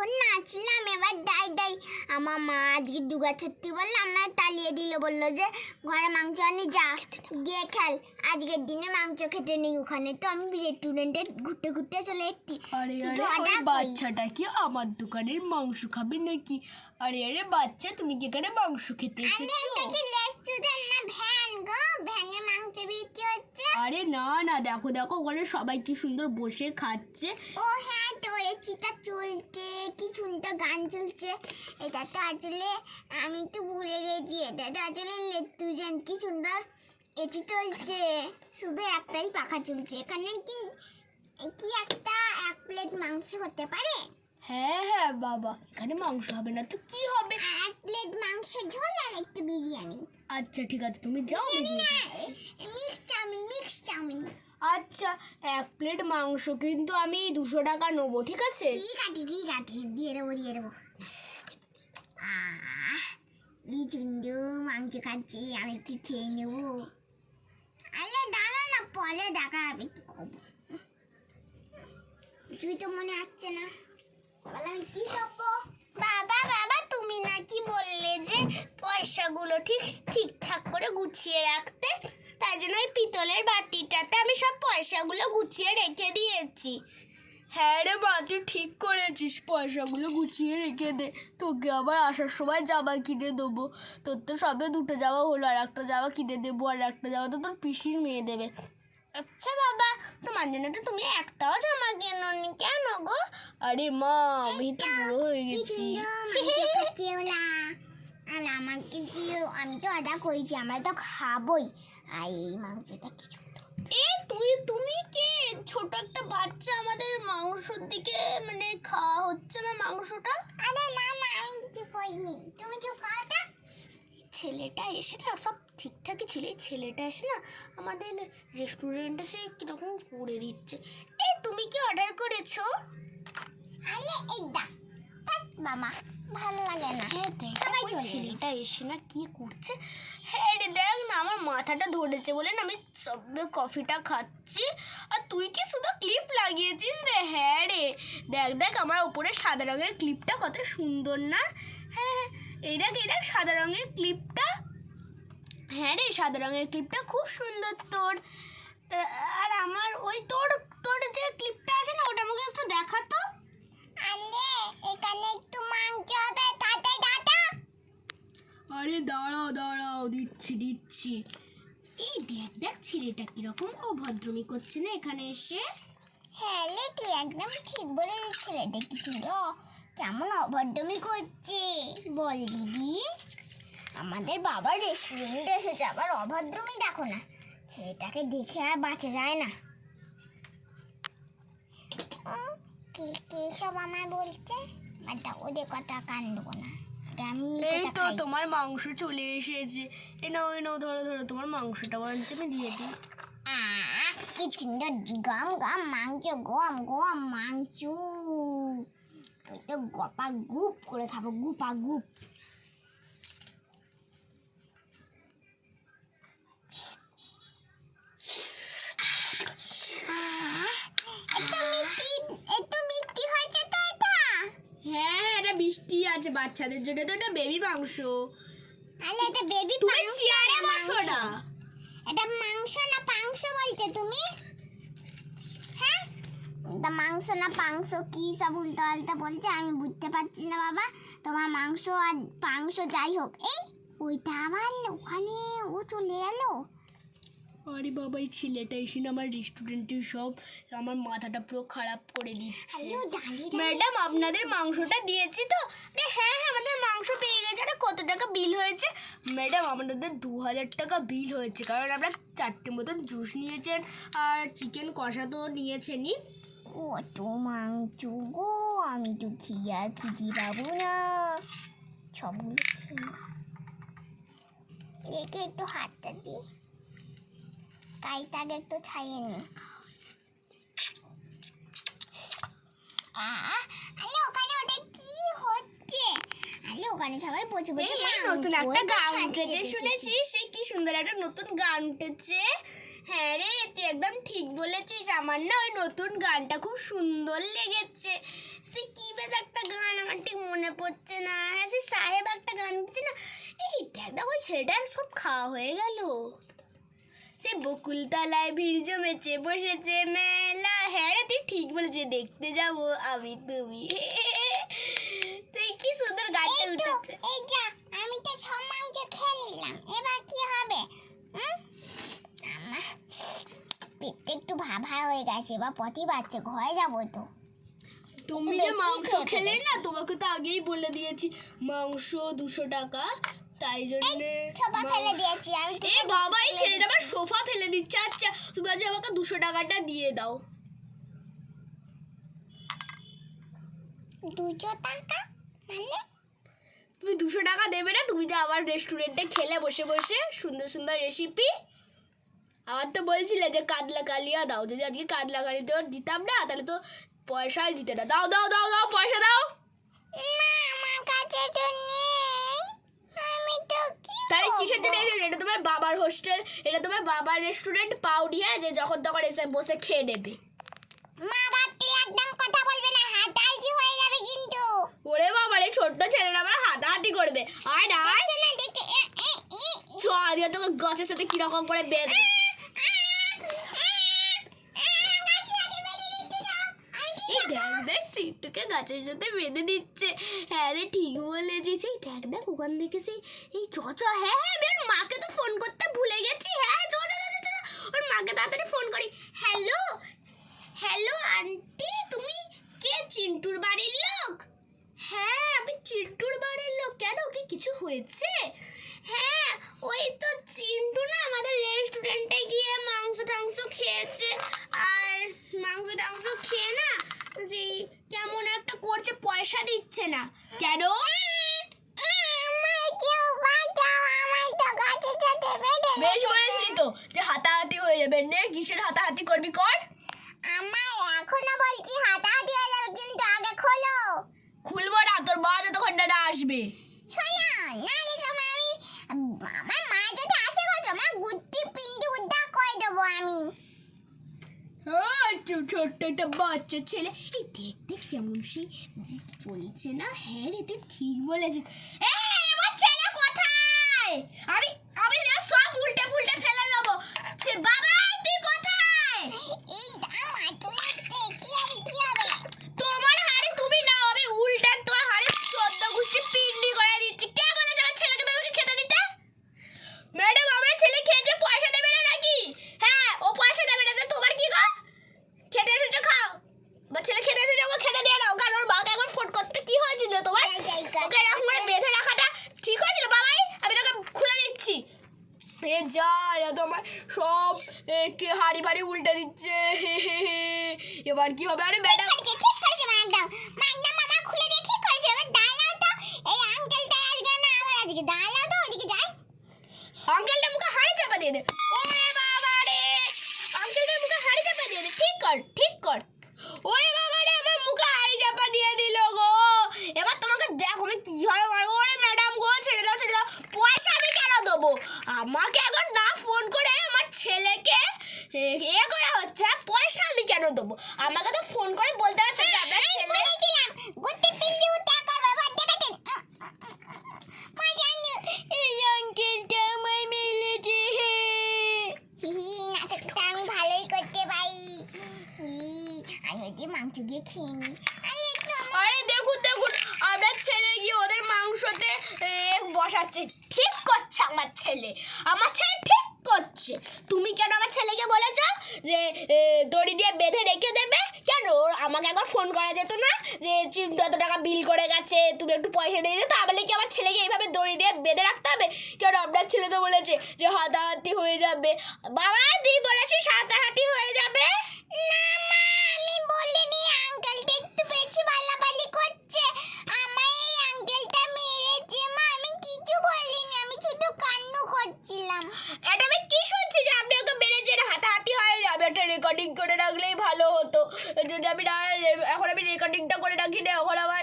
অনেকক্ষণ নাচলাম, এবার দাই দাই। আমার মা আজকে দুগা ছত্তি বললো, আমার তালিয়ে দিল, বললো যে ঘরে মাংস আনি, যা গিয়ে খেল, আজকের দিনে মাংস খেতে নেই ওখানে। তো আমি রেস্টুরেন্টে ঘুরতে ঘুরতে চলে এসেছি। আরে আরে ওই বাচ্চাটা কি আমার দোকানের মাংস খাবে নাকি? আরে আরে বাচ্চা, তুমি কি এখানে মাংস খেতে এসেছো? এটা কি রেস্টুরেন্ট না ভ্যান গো? ভ্যানে মাংস বিক্রি হচ্ছে। আরে না না, দেখো দেখো ওখানে সবাই কি সুন্দর বসে খাচ্ছে। ও হ্যাঁ, তো এসিটা চলছে, কি সুন্দর গান চলছে। এটা তো আসলে আমি তো ভুলে গেছি, এটা তো আসলে রেস্টুরেন্ট। কি সুন্দর এসি চলছে, শুধু একটাই পাখা চলছে। এখানে কি কি একটা এক প্লেট মাংস হতে পারে? হ্যাঁ হ্যাঁ বাবা, এখানে মাংস হবে না তো কি হবে? এক প্লেট মাংস ঝোল আর একটু বিরিয়ানি। আচ্ছা ঠিক আছে, তুমি যাও। Mix chowmein, mix chowmein. আচ্ছা, এক প্লেট মাংস কিন্তু আমি 200 টাকা নেবো, ঠিক আছে? ঠিক আছে ঠিক আছে, দিয়ে দেবো দিয়ে দেবো। কি সুন্দর মাংস খাচ্ছি, আমি কি খেয়ে নেবো। আরে দাঁড়া না, পরে দেখা হবে কি খাবো। তুই তো মনে আসছে না, আমি কি খাবো। বাবা বাবা, তুমি নাকি বললে যে পয়সাগুলো ঠিকঠাক করে গুছিয়ে রাখতে, তাই জন্য ওই পিতলের বাটিটাতে আমি সব পয়সাগুলো গুছিয়ে রেখে দিয়েছি। হ্যাঁ রে মা, তুই ঠিক করেছিস, পয়সাগুলো গুছিয়ে রেখে দে, তোকে আবার আসার সময় জামা কিনে দেবো। তোর তো সবে 2টো জামা হলো, আর একটা জামা কিনে দেবো, আর একটা জামা তো তোর পিসির মেয়ে দেবে। আচ্ছা বাবা, তোমার জন্য তো তুমি একটাও জামা কেননি কেন গো? আরে মা, আমি তো বুড়ো হয়ে গেছি। আর আমাকে দিও, আমি তো অর্ডার করেছি, আমরা তো খাবোই। আর এই মাংসটা কিছু তুমি কে? ছোট একটা বাচ্চা আমাদের মাংসর দিকে মানে খাওয়া হচ্ছে আমার মাংসটা। আরে না না, আমি কিছু করিনি, তুমি তো খাওয়াটা। ছেলেটা এসে না, সব ঠিকঠাকই ছিল, এই ছেলেটা এসে না আমাদের রেস্টুরেন্টে সে কিরকম করে দিচ্ছে। তুমি কি অর্ডার করেছো? আরে এই দা মামা, ভালো লাগে না। হ্যাঁ দেখ, সবাই ওই চলে ছেলেটা এসে না কি করছে। হ্যাঁ রে দেখ না, আমার মাথাটা ধরেছে বলে না আমি সবে কফিটা খাচ্ছি, আর তুই কি শুধু ক্লিপ লাগিয়েছিস রে? হ্যাঁ রে, দেখ দেখ আমার উপরে সাদা রঙের ক্লিপটা কত সুন্দর না? হ্যাঁ হ্যাঁ, এই দেখ সাদা রঙের ক্লিপটা। হ্যাঁ রে, সাদা রঙের ক্লিপটা খুব সুন্দর তোর। আর আমার ওই তোর তোর যে ক্লিপটা আছে না, ওটা আমাকে একটু দেখাতো। আরে এখানে একটু মাংস হবে, তাতে দাদা। আরে দাঁড়াও দাঁড়াও, দিচ্ছি। এই দেখ দেখ ছেলেটা কিরকম অভদ্রমি করছে না এখানে এসে। হ্যাঁ রে, তুই একদম ঠিক বলেছিস, ছেলেটা কিছু কেমন অভদ্রমি করছে বল দিদি। আমাদের বাবার রেস্টুরেন্টে এসেছে, আবার অভদ্রমি দেখো না। ছেলেটাকে দেখে আর বাঁচা যায় না। কে কে সব আমায় বলছে, বাট ওদের কথা কান দেবো না। এই তো তোমার মাংস চলে এসেছে। এ নাও ধরো তোমার মাংসটা বরঞ্চ আমি দিয়ে দিই। কি সুন্দর গম গম মাংস, গম গম মাংস। আমি তো গপা গুপ করে খাবো, গুপা গুপ। এত মিষ্টি হয়েছে তো এটা। হ্যাঁ, এটা বৃষ্টি আছে বাচ্চাদের জন্য, তো এটা বেবি মাংস। আরে এটা বেবি তুমি মাংস, চেয়ারে বসো না। এটা মাংস না পাংস বলতে তুমি? হ্যাঁ, এটা মাংস না পাংস, কি সব উল্টো পাল্টা বলছে, আমি বুঝতে পারছি না বাবা। তোমার মাংস আর পাংস যাই হোক, এই ওইটা আবার ওখানে ও চলে গেল। আরে বাবা, এই ছেলেটা এসে না আমার রেস্টুরেন্টে সব আমার মাথাটা পুরো খারাপ করে দিচ্ছে। ম্যাডাম, আপনাদের মাংসটা দিয়েছি তো? হ্যাঁ আমাদের মাংস পেয়ে গেছে। আরে কত টাকা বিল হয়েছে? ম্যাডাম, আমাদের 2000 টাকা বিল হয়েছে, কারণ আপনার 4টে মতন জুস নিয়েছেন আর চিকেন কষা তো নিয়েছেনই। কত মাংস গো, আমি তো খিদি পাবো না সবগুলো খেয়ে। দেখে একটু হাতটা দিই, কাইটাকে একটু ছাইয়ে নি। আরে ওখানে ওটা কি হচ্ছে? আরে ওখানে সবাই বসে বসে নতুন একটা গান উঠেছে শুনেছিস? সে কি সুন্দর একটা নতুন গান উঠেছে। হ্যাঁ রে, তুই একদম ঠিক বলেছিস, আমার না ওই নতুন গানটা খুব সুন্দর লেগেছে। সে কি বেশ একটা গান আমার ঠিক মনে পড়ছে না। হ্যাঁ সে সাহেব একটা গান দিচ্ছে না। এই দাদা ওই ছেলেটার সব খাওয়া হয়ে গেল। সে বকুলতলায় ভিড় জমেছে বসেছে মেলা। হ্যাঁ রে তুই ঠিক বলেছিস, দেখতে যাব আমি তুমি। তুই কি সুন্দর গানটা উঠেছে। এই যা আমি তো সব মাংস খেয়ে নিলাম, এবার কি হবে? আমার পেটটা একটু ভাভা হয়ে গেছে, বা পটি বাড়ছে, ঘরে যাবো তো। তুমি যে মাংস খেলে না, তোমাকে তো আগেই বলে দিয়েছি মাংস 200 টাকা, তাই জন্য সোফা ফেলে দিয়েছি আমি। এ বাবা এই ছেলেটা আবার সোফা ফেলে দিচ্ছে। আচ্ছা তুমি আজ আমাকে 200 টাকাটা দিয়ে দাও। 200 টাকা মানে? তুমি 200 টাকা দেবে না? তুমি যে আমার রেস্টুরেন্টে খেলে বসে বসে সুন্দর সুন্দর রেসিপি, আমার তো বলছিলে যে কাতলা কালিয়া দাও। যদি আজকে কাতলা কালিয়া দিতাম না তাহলে তো পয়সাই দিতে না। দাও দাও দাও দাও, পয়সা দাও। না আমার কাছে তো নেই, আমি তো কি তাহলে কিসের জন্য এসেছো? এটা তোমার বাবার হোস্টেল, এটা তোমার বাবার রেস্টুরেন্ট। পাউডি হ্যাঁ, যে যখন তখন এসে বসে খেয়ে নেবে। মা বাপ তুই একদম কথা বলবি না, হাতাহাতি হয়ে যাবে কিন্তু। ওরে বাবা রে, ছোট্ট ছেলেরা আবার হাতাহাতি করবে। আয় না আয়, দেখছো না, দেখছো চ আজকে তোকে গাছের সাথে কিরকম করে বেঁধে। এই দেখ দেখ চিট্টুকে গাছের সাথে বেঁধে দিচ্ছে। হ্যাঁ রে ঠিক বলেছিস। এই দেখ দেখ ওখান থেকে সেই এই চ চ। হ্যাঁ হ্যাঁ বের, মাকে তো ফোন করতে ভুলে গেছি। হ্যাঁ চ চ চ চ, ওর মাকে তাড়াতাড়ি ফোন করি। হ্যালো হ্যালো আন্টি, তুমি কে? চিন্টুর বাড়ির লোক? হ্যাঁ আমি চিন্টুর বাড়ির লোক। কেন, কি কিছু হয়েছে? হ্যাঁ ওই তো চিন্টু না আমাদের রেস্টুরেন্টে গিয়ে মাংস টাংস খেয়েছে, আর মাংস টাংস খেয়ে না যে কেমন একটা করছে, পয়সা দিচ্ছে না। কেন? বেশ বলেছিলি তো যে হাতাহাতি হয়ে যাবে। নে কিসের হাতাহাতি করবি কর। আমার এখনো বলছি হাতাহাতি হয়ে যাবে, কিন্তু আগে খোলো। খুলবো না, তোর মা যতক্ষণ না আসবে। শোনো না রে তোমার, আমি আমার মা যদি আসে গো তোমার গুত্তি পিন্ডি উদ্ধার করে দেবো আমি। ছোট্ট একটা বাচ্চা ছেলে, এই দেখ দেখ কেমন সেই বলছে না। হ্যাঁ রে তুই ঠিক বলেছিস। এই আমার ছেলে কোথায়? আমি আমি সব উল্টে ফুলটে ফেলে দেবো। সে বাবা তুই কোথায়? এই দাম মাত্র কি হবে কি হবে? তোমার হাড়ি তুমি নাও, আমি উল্টে তোমার হাড়ি 14 গুষ্টি পিন্ডি করে দিচ্ছি। কে বলেছে আমার ছেলেকে তোমাকে খেতে দিতে? ম্যাডাম আমার ছেলে খেয়েছে, পয়সা দেবে না নাকি? হ্যাঁ ও পয়সা দেবে না, তো তোমার কি গো? খেতে এসেছো খাও। আমার ছেলে খেতে এসেছে, ওকে খেতে দিয়ে দাও। কারণ ওর বাবাকে একবার ফোন করতে কি হয়েছিল তোমার? ওকে এরকম করে বেঁধে রাখাটা ঠিক হয়েছিল? বাবাই আমি তোকে খুলে দিচ্ছি। এ যা এরা তোমার সব হাড়ি ফাড়ি উল্টে দিচ্ছে। এবার কি হবে? আরে ম্যাডাম ঠিক করেছে ম্যাডাম, ম্যাডাম আমার খুলে দিয়ে ঠিক করেছে। এবার দাঁড়াও তো, এই আঙ্কেলটা আসবে না আমার আজকে, দাঁড়াও তো ওইদিকে যাই। আঙ্কেলটা মুখে হাড়ি চাপা দিয়ে দে। ওরে বাবা রে, আঙ্কেলটার মুখে হাড়ি চাপা দিয়ে দে। ঠিক কর ঠিক কর। ওরে বাবা রে, আমার মুখে হাড়ি চাপা দিয়ে দিল গো। এবার তোমাকে দেখো আমি কি হয়। ওরে ম্যাডাম গো, ছেড়ে দাও ছেড়ে দাও। পয়সা আমি কেন দেবো? আমাকে একবার না ফোন করে আমার ছেলেকে করা হচ্ছে, পয়সা আমি কেন দেবো? আমাকে তো ফোন করে বলতে পারতো যে আপনার ছেলে। বলেছিলাম গুত্তি পিন্ডি উদ্ধার করবে, এবার দেখেছেন। মা জানো এই আঙ্কেলটা আমায় মেরেছে। নাটকটা আমি ভালোই করতে পারি। আমি ওই মাংস দিয়ে খেয়ে নি। আরে দেখুন দেখুন, আপনার ছেলে গিয়ে ওদের মাংসতে বসাচ্ছে। ঠিক করছে আমার ছেলে, আমার ছেলে ঠিক করছে। তুমি কেন আমার ছেলেকে বলেছো যে দড়ি দিয়ে বেঁধে রেখে দেবে? কেন আমাকে একবার ফোন করা যেত না যে চিন্টু এত টাকা বিল করে গেছে, তুমি একটু পয়সা দিয়ে দিতে? তাহলে কি আমার ছেলেকে এইভাবে দড়ি দিয়ে বেঁধে রাখতে হবে? কেন আপনার ছেলে তো বলেছে যে হাতাহাতি হয়ে যাবে। বাবা তুই বলেছিস হাতাহাতি হয়ে যাবে? না মা আমি বলিনি, আঙ্কেলটা একটু বেশি বালাবালি করছে। আমার এই আঙ্কেলটা মেরেছে মা, আমি কিছু বলিনি, আমি শুধু কান্না করছিলাম। এটা আমি কি শুনছি যে আপনি ওকে মেরেছেন? হাতাহাতি হয় না। আমি একটা রেকর্ডিং করে রাখলেই ভালো হতো। যদি আমি না এখন আমি রেকর্ডিংটা করে রাখি না, এখন আমার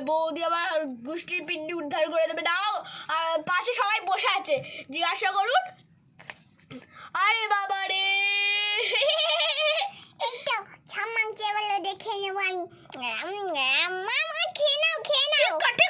বৌদি আমার গোষ্ঠীর পিন্ডি উদ্ধার করে দেবে। নাও পাশে সবাই বসে আছে, জিজ্ঞাসা করুন। আরে বাবা রে, এই তো ছাম মাংস বলে দেখে খেয়ে নেবো আমি। মামা খেয়ে নাও খেয়ে নাও। কাটে